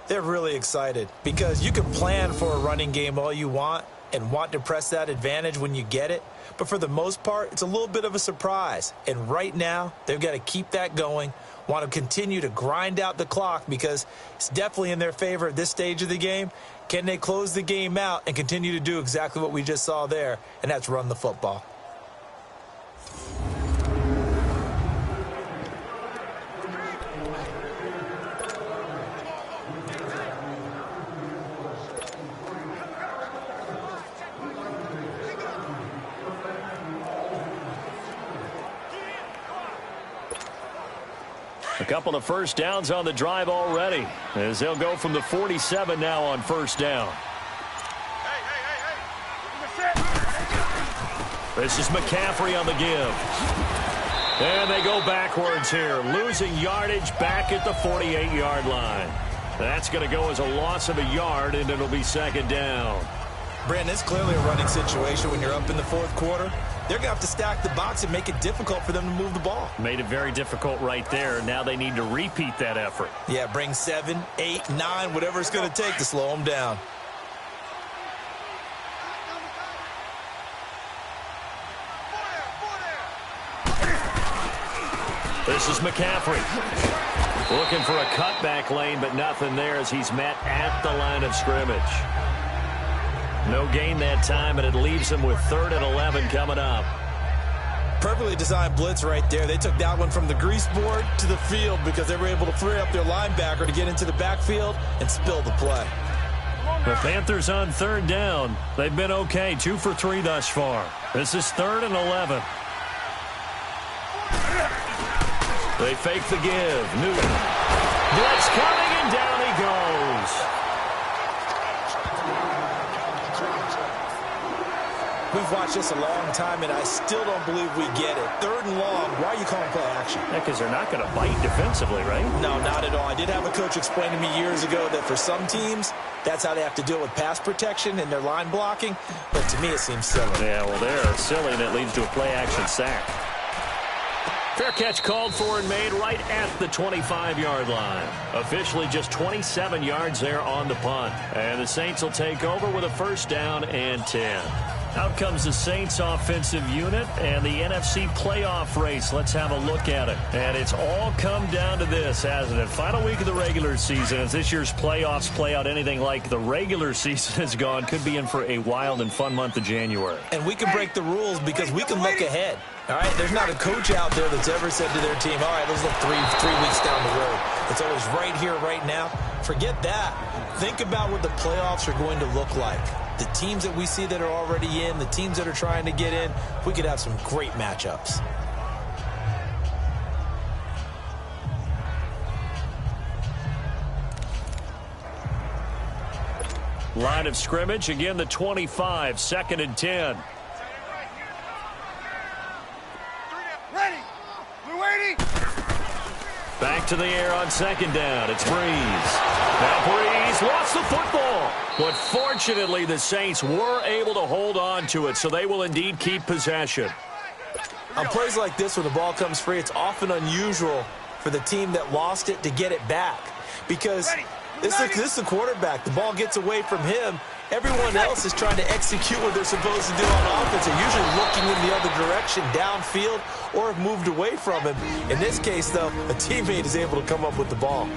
they're really excited. Because you can plan for a running game all you want and want to press that advantage when you get it. But for the most part, it's a little bit of a surprise. And right now, they've got to keep that going. Want to continue to grind out the clock because it's definitely in their favor at this stage of the game. Can they close the game out and continue to do exactly what we just saw there, and that's run the football? A couple of first downs on the drive already, as they'll go from the 47 now on first down. This is McCaffrey on the give. And they go backwards here, losing yardage back at the 48-yard line. That's going to go as a loss of a yard, and it'll be second down. Brandon, it's clearly a running situation when you're up in the fourth quarter. They're going to have to stack the box and make it difficult for them to move the ball. Made it very difficult right there. Now they need to repeat that effort. Yeah, bring 7, 8, 9, whatever it's going to take to slow them down. This is McCaffrey. Looking for a cutback lane, but nothing there as he's met at the line of scrimmage. No gain that time, and it leaves him with 3rd and 11 coming up. Perfectly designed blitz right there. They took that one from the grease board to the field because they were able to free up their linebacker to get into the backfield and spill the play. The Panthers on 3rd down. They've been okay, 2 for 3 thus far. This is 3rd and 11. They fake the give. Newton. Blitz coming, and down he goes. We've watched this a long time, and I still don't believe we get it. 3rd and long. Why are you calling play action? Yeah, because they're not going to bite defensively, right? No, not at all. I did have a coach explain to me years ago that for some teams, that's how they have to deal with pass protection and their line blocking. But to me, it seems silly. Yeah, well, they're silly, and it leads to a play-action sack. Fair catch called for and made right at the 25-yard line. Officially just 27 yards there on the punt. And the Saints will take over with a 1st down and 10. Out comes the Saints offensive unit and the NFC playoff race. Let's have a look at it. And it's all come down to this, hasn't it? Final week of the regular season. As this year's playoffs play out anything like the regular season has gone, could be in for a wild and fun month of January. And we can break the rules because we can look ahead. All right, there's not a coach out there that's ever said to their team, all right, let's look three weeks down the road. It's always right here, right now. Forget that. Think about what the playoffs are going to look like. The teams that we see that are already in, the teams that are trying to get in, we could have some great matchups. Line of scrimmage, again the 25, 2nd and 10. Ready. We're waiting. Back to the air on 2nd down. It's Breeze. Now Breeze lost the football. But fortunately, the Saints were able to hold on to it, so they will indeed keep possession. On plays like this, when the ball comes free, it's often unusual for the team that lost it to get it back. Because this is the quarterback. The ball gets away from him. Everyone else is trying to execute what they're supposed to do on offense. They're usually looking in the other direction, downfield, or have moved away from him. In this case, though, a teammate is able to come up with the ball.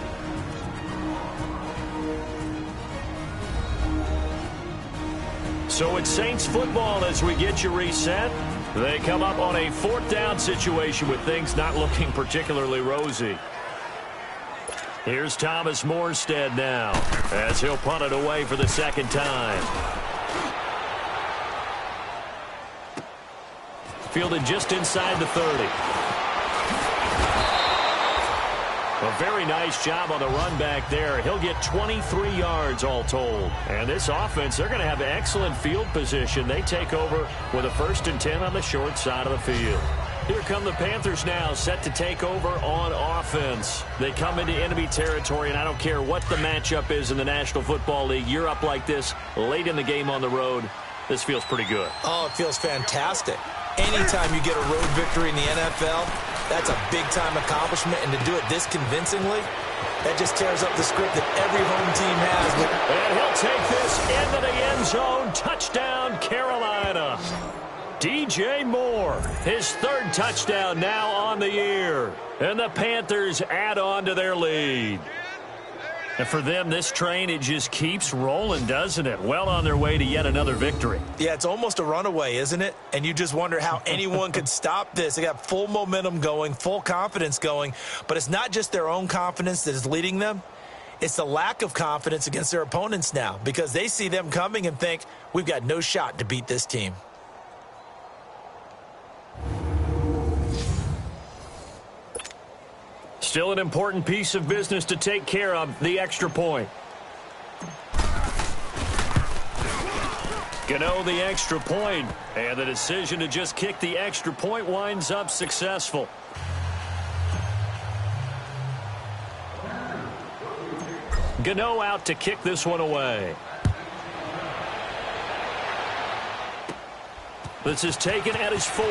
So it's Saints football as we get you reset. They come up on a 4th down situation with things not looking particularly rosy. Here's Thomas Morstead now as he'll punt it away for the 2nd time. Fielded just inside the 30. A very nice job on the run back there. He'll get 23 yards all told. And this offense, they're going to have excellent field position. They take over with a 1st and 10 on the short side of the field. Here come the Panthers now, set to take over on offense. They come into enemy territory, and I don't care what the matchup is in the National Football League. You're up like this late in the game on the road. This feels pretty good. Oh, it feels fantastic. Anytime you get a road victory in the NFL, that's a big-time accomplishment, and to do it this convincingly, that just tears up the script that every home team has. And he'll take this into the end zone. Touchdown, Carolina. DJ Moore, his 3rd touchdown now on the year. And the Panthers add on to their lead. And for them, this train, it just keeps rolling, doesn't it? Well on their way to yet another victory. Yeah, it's almost a runaway, isn't it? And you just wonder how anyone could stop this. They got full momentum going, full confidence going. But it's not just their own confidence that is leading them. It's the lack of confidence against their opponents now because they see them coming and think, we've got no shot to beat this team. Still an important piece of business to take care of, the extra point. Gano the extra point, and the decision to just kick the extra point winds up successful. Gano out to kick this one away. This is taken at his 4.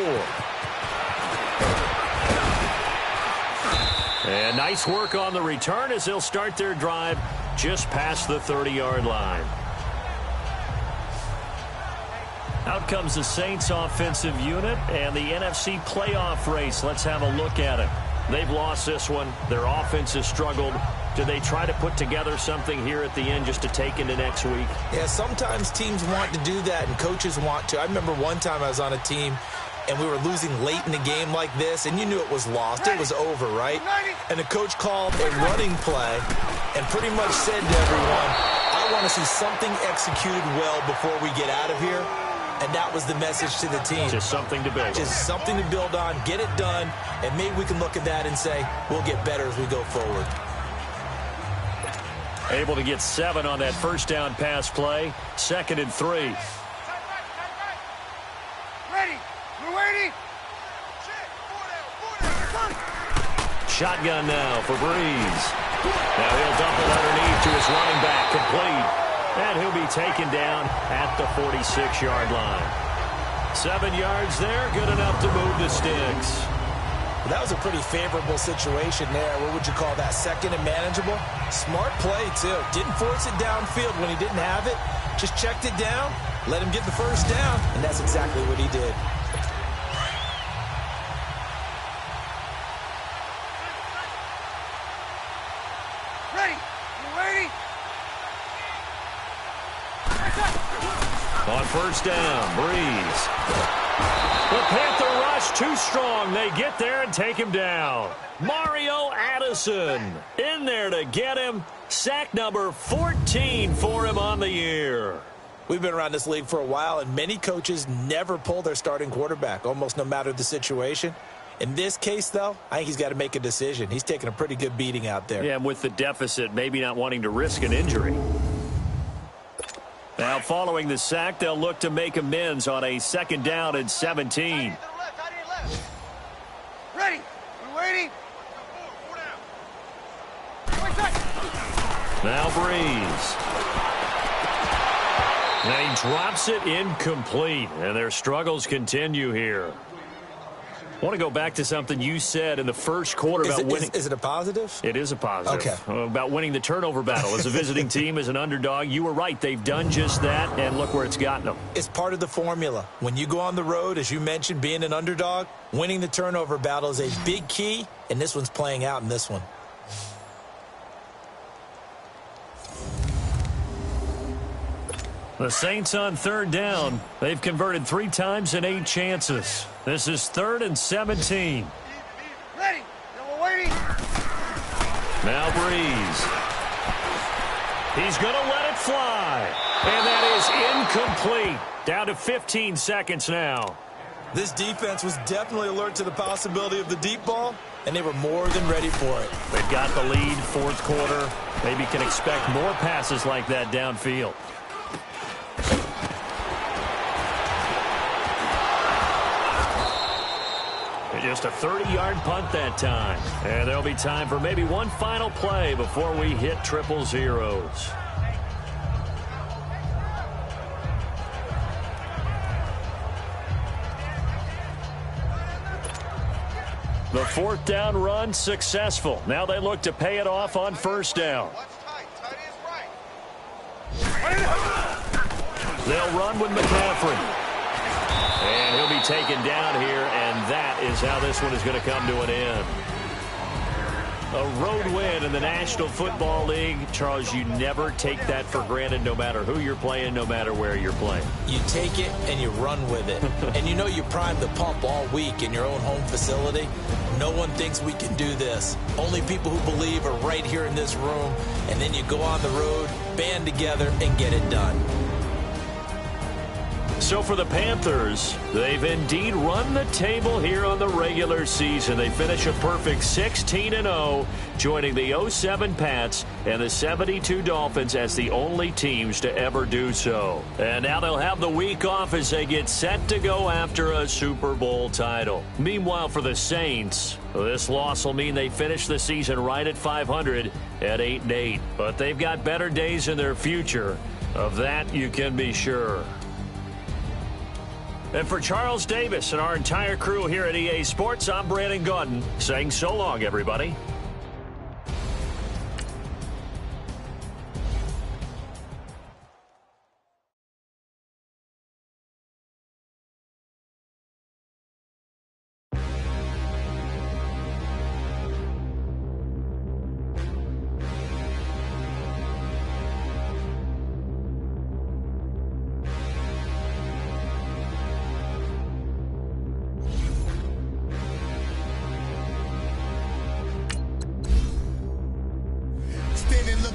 And nice work on the return as they'll start their drive just past the 30-yard line. Out comes the Saints offensive unit and the NFC playoff race. Let's have a look at it. They've lost this one. Their offense has struggled. Do they try to put together something here at the end just to take into next week? Yeah, sometimes teams want to do that and coaches want to. I remember one time I was on a team and we were losing late in the game like this, and you knew it was lost. It was over, right? And the coach called a running play and pretty much said to everyone, I want to see something executed well before we get out of here. And that was the message to the team. Just something to build on. Just something to build on, get it done, and maybe we can look at that and say, we'll get better as we go forward. Able to get 7 on that 1st down pass play. 2nd and 3. Shotgun now for Breeze. Now he'll dump it underneath to his running back, complete. And he'll be taken down at the 46-yard line. 7 yards there, good enough to move the sticks. That was a pretty favorable situation there. What would you call that? Second and manageable? Smart play, too. Didn't force it downfield when he didn't have it. Just checked it down, let him get the first down, and that's exactly what he did. Ready? You ready? On first down, Breeze. The Panther rush too strong. They get there and take him down. Mario Addison in there to get him. Sack number 14 for him on the year. We've been around this league for a while, and many coaches never pull their starting quarterback, almost no matter the situation. In this case, though, I think he's got to make a decision. He's taking a pretty good beating out there. Yeah, and with the deficit, maybe not wanting to risk an injury. Now, following the sack, they'll look to make amends on a 2nd down and 17. Ready? We waiting? Now Breeze. And he drops it incomplete, and their struggles continue here. I want to go back to something you said in the first quarter about winning. Is it a positive? It is a positive. Okay. About winning the turnover battle. As a visiting team, as an underdog, you were right. They've done just that, and look where it's gotten them. It's part of the formula. When you go on the road, as you mentioned, being an underdog, winning the turnover battle is a big key, and this one's playing out in this one. The Saints on 3rd down. They've converted 3 times in 8 chances. This is 3rd and 17. Ready? Then we're waiting. Now Breeze. He's going to let it fly. And that is incomplete. Down to 15 seconds now. This defense was definitely alert to the possibility of the deep ball, and they were more than ready for it. They've got the lead, 4th quarter. Maybe can expect more passes like that downfield. Just a 30-yard punt that time. And there'll be time for maybe one final play before we hit 000. The 4th down run successful. Now they look to pay it off on 1st down. They'll run with McCaffrey. And he'll be taken down here, and that is how this one is going to come to an end. A road win in the National Football League. Charles, you never take that for granted no matter who you're playing, no matter where you're playing. You take it and you run with it. And you know you primed the pump all week in your own home facility. No one thinks we can do this. Only people who believe are right here in this room. And then you go on the road, band together, and get it done. So for the Panthers, they've indeed run the table here on the regular season. They finish a perfect 16-0, joining the 07 Pats and the 72 Dolphins as the only teams to ever do so. And now they'll have the week off as they get set to go after a Super Bowl title. Meanwhile, for the Saints, this loss will mean they finish the season right at 500 at 8-8. But they've got better days in their future. Of that, you can be sure. And for Charles Davis and our entire crew here at EA Sports, I'm Brandon Gaudin saying so long, everybody.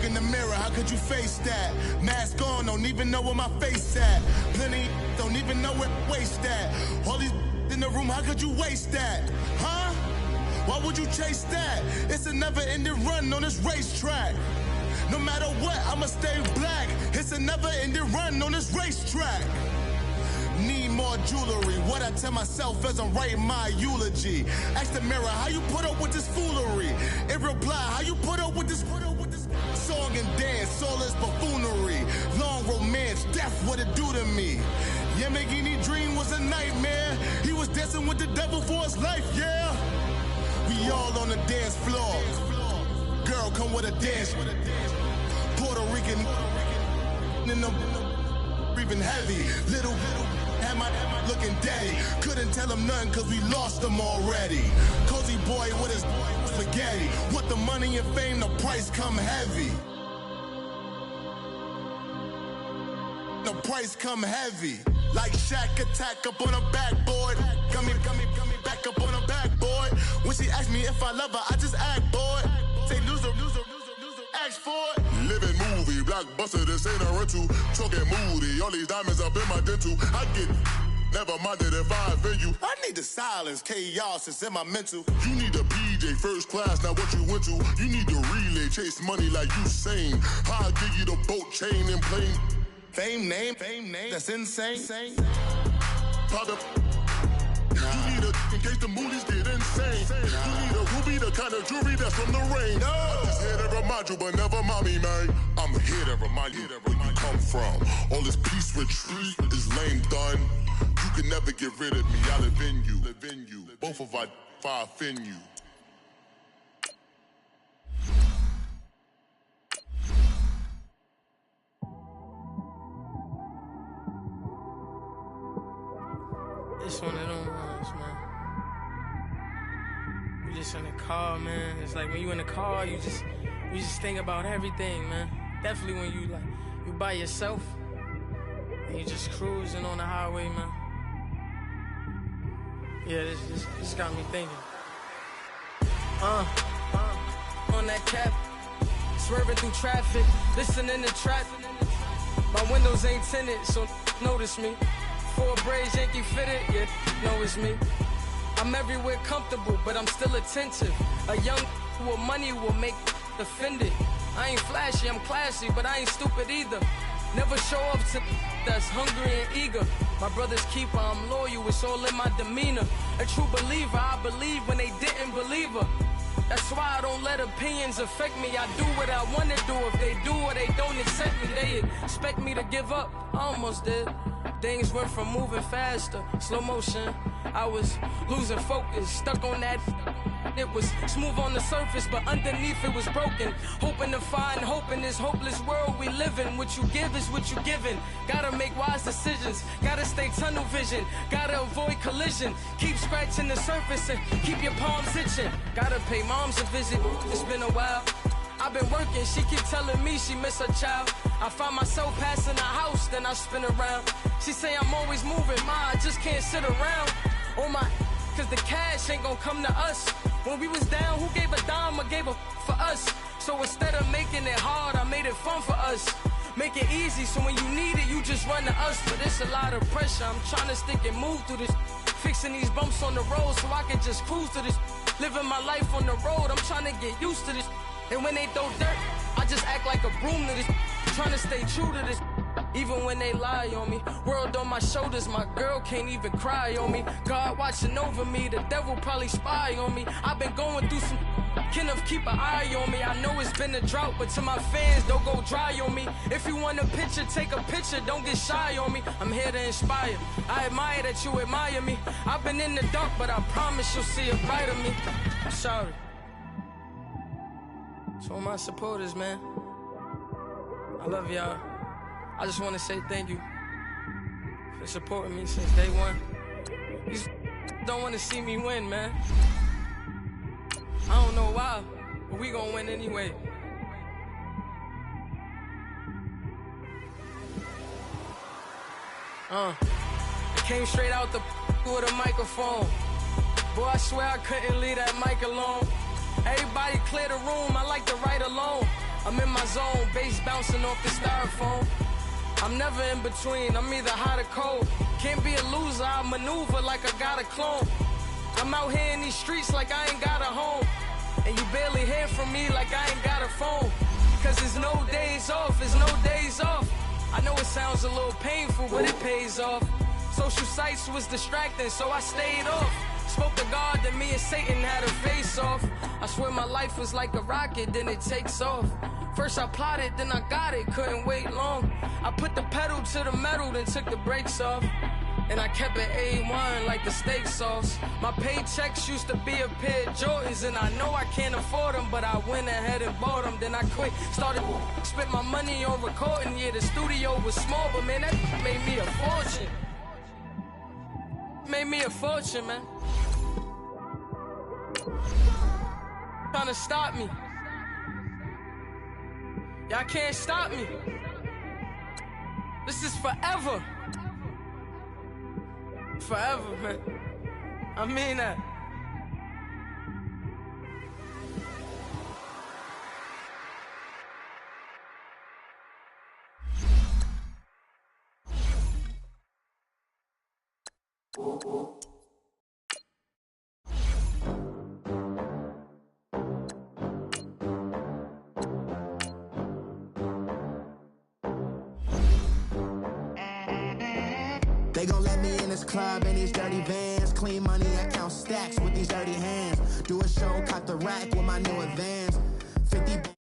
In the mirror, how could you face that? Mask on, don't even know where my face at. Plenty don't even know where waste at. All these in the room, how could you waste that? Huh? Why would you chase that? It's a never-ending run on this racetrack. No matter what, I'ma stay black. It's a never-ending run on this racetrack. Need more jewelry. What I tell myself as I'm writing my eulogy. Ask the mirror, how you put up with this foolery? In reply, how you put up with this song and dance, all this buffoonery. Long romance, death, what it do to me? Yamagini dream was a nightmare. He was dancing with the devil for his life, yeah. We all on the dance floor. Girl, come with a dance. Puerto Rican in them breathing heavy. Little had my looking daddy. Couldn't tell him nothing cause we lost him already. Cozy boy with his spaghetti. Want the money and fame, the price come heavy. The price come heavy. Like Shaq attack up on a backboard. Gummy, back up on a backboard. When she asked me if I love her, I just act bored. Say loser, ask for it. Living movie, blockbuster, this ain't a rental. Talking moody, all these diamonds up in my dental. I get never minded if I offend you. I need the silence, chaos is in my mental. You need a PJ, first class, not what you went to. You need the relay, chase money like you sane. I'll give you the boat, chain, and plane. Fame name, that's insane. Pop up. You need a, in case the movies get insane. You need a ruby, the kind of jewelry that's from the rain. I'm just here to remind you, but never mommy, man. I'm here to remind you where you come from. All this peace retreat is lame done. You can never get rid of me, I live in you. Both of us, if I offend you. It's one of them ones, man. You just in the car, man. It's like when you in the car, you just think about everything, man. Definitely when you by yourself and you just cruising on the highway, man. Yeah, this got me thinking. On that cap, swerving through traffic, listening to trap. My windows ain't tinted, so notice me. For a braids, Yankee fitted, yeah, know it's me. I'm everywhere comfortable, but I'm still attentive. A young with money will make offended. I ain't flashy, I'm classy, but I ain't stupid either. Never show up to that's hungry and eager. My brother's keeper, I'm loyal, it's all in my demeanor. A true believer, I believe when they didn't believe her. That's why I don't let opinions affect me. I do what I want to do. If they do or they don't accept me, they expect me to give up. I almost did. Things went from moving faster, slow motion. I was losing focus, stuck on that. It was smooth on the surface, but underneath it was broken. Hoping to find hope in this hopeless world we live in. What you give is what you given. Gotta make wise decisions, gotta stay tunnel vision, gotta avoid collision. Keep scratching the surface and keep your palms itching. Gotta pay moms a visit, it's been a while. I've been working, she keep telling me she miss her child. I find myself passing the house, then I spin around. She say I'm always moving, ma, I just can't sit around. Oh my, cause the cash ain't gonna come to us. When we was down, who gave a dime or gave a for us? So instead of making it hard, I made it fun for us. Make it easy, so when you need it, you just run to us. But it's a lot of pressure, I'm trying to stick and move through this. Fixing these bumps on the road so I can just cruise to this. Living my life on the road, I'm trying to get used to this. And when they throw dirt, I just act like a broom to this. Trying to stay true to this. Even when they lie on me, world on my shoulders, my girl can't even cry on me. God watching over me, the devil probably spy on me. I've been going through some, Kenneth keep an eye on me. I know it's been a drought, but to my fans, don't go dry on me. If you want a picture, take a picture, don't get shy on me. I'm here to inspire, I admire that you admire me. I've been in the dark, but I promise you'll see a brighter me. I'm sorry. To all my supporters, man, I love y'all. I just want to say thank you for supporting me since day one. You don't want to see me win, man. I don't know why, but we gonna win anyway. I came straight out the with a microphone. Boy, I swear I couldn't leave that mic alone. Everybody clear the room, I like to write alone. I'm in my zone, bass bouncing off the styrofoam. I'm never in between, I'm either hot or cold. Can't be a loser, I maneuver like I got a clone. I'm out here in these streets like I ain't got a home. And you barely hear from me like I ain't got a phone. Cause it's no days off, it's no days off. I know it sounds a little painful, but it pays off. Social sites was distracting, so I stayed off. Spoke to God, then me and Satan had a face off. I swear my life was like a rocket, then it takes off. First I plotted, then I got it, couldn't wait long. I put the pedal to the metal, then took the brakes off. And I kept it A1 like the steak sauce. My paychecks used to be a pair of Jordans, and I know I can't afford them, but I went ahead and bought them. Then I quit, started spent my money on recording. Yeah, the studio was small, but man, that made me a fortune. Made me a fortune, man. Trying to stop me. Y'all can't stop me. This is forever. Forever, man. I mean that. They gon' let me in this club in these dirty vans. Clean money, I count stacks with these dirty hands. Do a show, cop the rack with my new advance. 50